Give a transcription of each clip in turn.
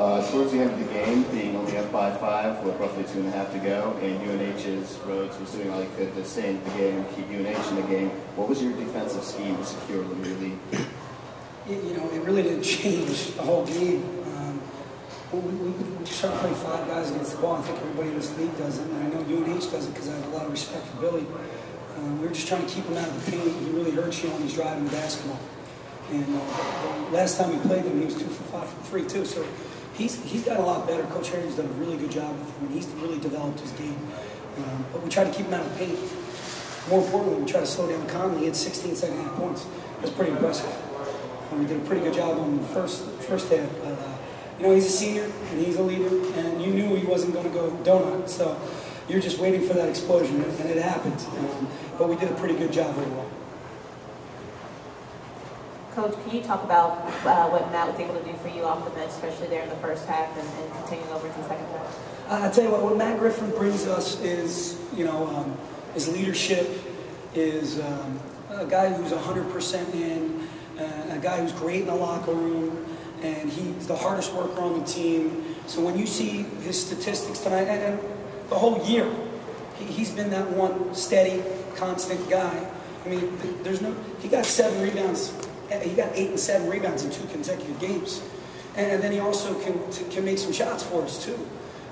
Towards the end of the game, being only up by 5 with roughly 2.5 to go, and UNH's Rhodes was doing all he could to stay in the game and keep UNH in the game. What was your defensive scheme to secure the lead? You know, it really didn't change the whole game. We just try to play 5 guys against the ball. I think everybody in this league does it, and I know UNH does it because I have a lot of respect for Billy. We were just trying to keep him out of the paint. He really hurts you when he's driving the basketball. And the last time we played him, he was 2 for 5 from 3 too. So he's got a lot better. Coach Harring's done a really good job with him, and he's really developed his game. But we try to keep him out of the paint. More importantly, we try to slow down Conley. He had 16 second-half points. That's pretty impressive. And we did a pretty good job on the first half. But, you know, he's a senior, and he's a leader, and you knew he wasn't going to go donut. So you're just waiting for that explosion, and it happened. But we did a pretty good job overall. Coach, can you talk about what Matt was able to do for you off the bench, especially there in the first half and continuing over to the second half? I tell you what Matt Griffin brings us is, you know, his leadership, is a guy who's 100% in, a guy who's great in the locker room, and he's the hardest worker on the team. So when you see his statistics tonight, and the whole year, he's been that one steady, constant guy. I mean, he got 7 rebounds. He got 8 and 7 rebounds in 2 consecutive games. And then he also can make some shots for us too.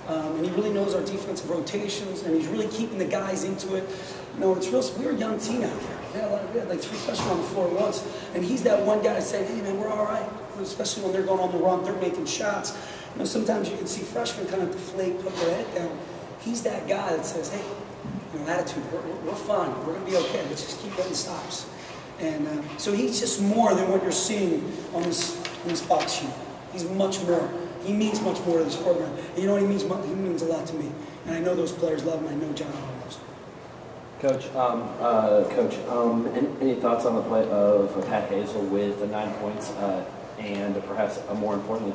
And he really knows our defensive rotations, and he's really keeping the guys into it. You know, it's real. We're a young team out there. We had like 3 freshmen on the floor once, and he's that one guy saying, "Hey man, we're all right." Especially when they're going on the run, they're making shots. You know, sometimes you can see freshmen kind of deflate, put their head down. He's that guy that says, "Hey, you know, attitude. We're fine. We're gonna be okay. Let's just keep getting stops." And so he's just more than what you're seeing on this box sheet. He's much more. He means much more to this program. And you know what he means? He means a lot to me. And I know those players love him. I know John loves him. Coach, any thoughts on the play of Pat Hazel with the 9 points and perhaps more importantly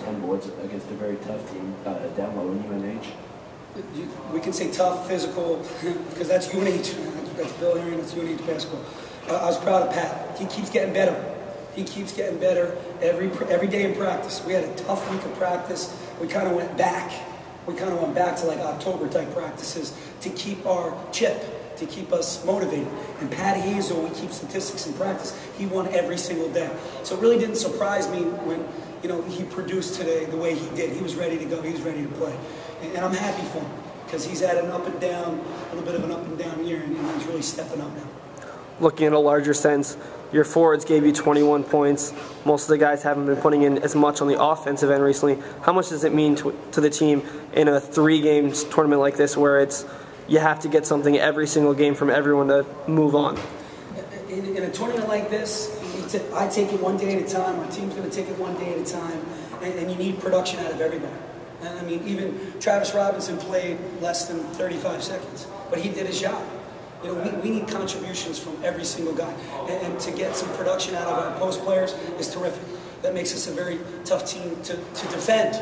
10 boards against a very tough team down low in UNH? We can say tough, physical, because that's UNH. That's Bill Herring, that's UNH basketball. I was proud of Pat. He keeps getting better. He keeps getting better every day in practice. We had a tough week of practice. We kind of went back. We kind of went back to like October type practices to keep our chip, to keep us motivated. And Pat Hazel, we keep statistics in practice. He won every single day. So it really didn't surprise me when, you know, he produced today the way he did. He was ready to go. He was ready to play. And I'm happy for him because he's had an up and down, a little bit of an up and down year, and he's really stepping up now. Looking at a larger sense, your forwards gave you 21 points. Most of the guys haven't been putting in as much on the offensive end recently. How much does it mean to the team in a 3-game tournament like this where you have to get something every single game from everyone to move on? In a tournament like this, I take it one day at a time. Our team's going to take it one day at a time, and you need production out of everybody. I mean, even Travis Robinson played less than 35 seconds, but he did his job. You know, we need contributions from every single guy, and to get some production out of our post players is terrific. That makes us a very tough team to defend.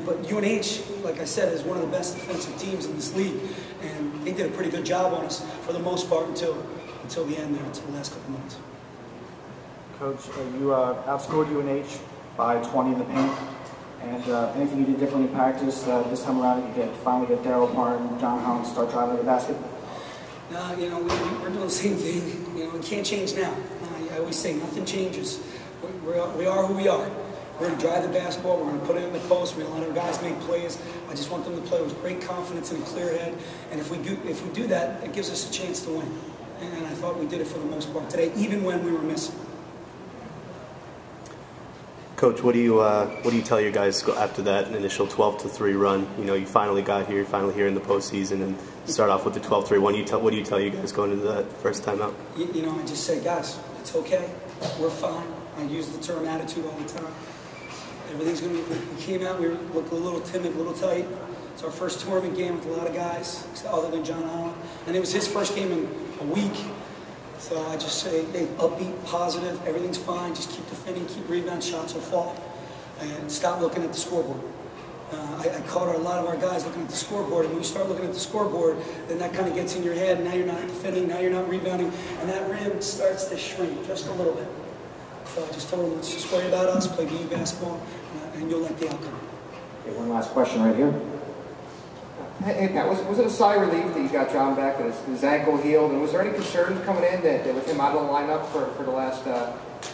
But UNH, like I said, is one of the best defensive teams in this league, and they did a pretty good job on us for the most part until the end there, until the last couple months. Coach, you outscored UNH by 20 in the paint. And anything you did differently in practice this time around, you finally get Daryl Parr and John Hound to start driving the basket? No, you know, we're doing the same thing. You know, it can't change now. I always say nothing changes. We are who we are. We're going to drive the basketball. We're going to put it in the post. We're going to let our guys make plays. I just want them to play with great confidence and a clear head. And if we do that, it gives us a chance to win. And I thought we did it for the most part today, even when we were missing. Coach, what do you tell your guys after that initial 12-3 run? You know, you finally got here, you're finally here in the postseason, and start off with the 12-3. What do you tell you guys going into that first time out? You know, I just say, guys, it's okay. We're fine. I use the term attitude all the time. Everything's going to be. We came out, we looked a little timid, a little tight. It's our first tournament game with a lot of guys, other than John Holland, and it was his first game in a week. So I just say, hey, upbeat, positive, everything's fine. Just keep defending, keep rebound, shots will fall, and stop looking at the scoreboard. I caught a lot of our guys looking at the scoreboard, and when you start looking at the scoreboard, then that kind of gets in your head. Now you're not defending, now you're not rebounding, and that rim starts to shrink just a little bit. So I just told him, let's just worry about us, play BU basketball, and you'll like the outcome. Okay, one last question right here. Hey, Pat, was it a sigh of relief that you got John back, that his ankle healed? And was there any concerns coming in that with him out of the lineup for the last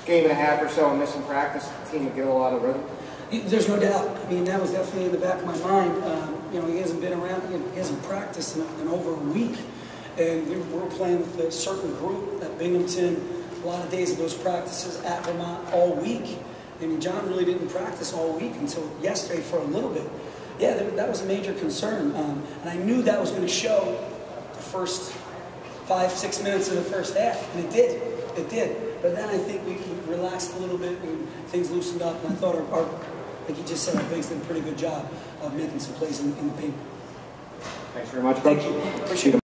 game and a half or so and missing practice, the team would get a lot of rhythm? There's no doubt. I mean, that was definitely in the back of my mind. You know, he hasn't been around, he hasn't practiced in over a week. And we were playing with a certain group at Binghamton, a lot of days of those practices at Vermont all week. I mean, John really didn't practice all week until yesterday for a little bit. Yeah, that was a major concern. And I knew that was going to show the first 5-6 minutes of the first half. And it did. It did. But then I think we relaxed a little bit and things loosened up. And I thought like you just said, our bigs did a pretty good job of making some plays in the paint. Thanks very much, Coach. Thank you. Appreciate it.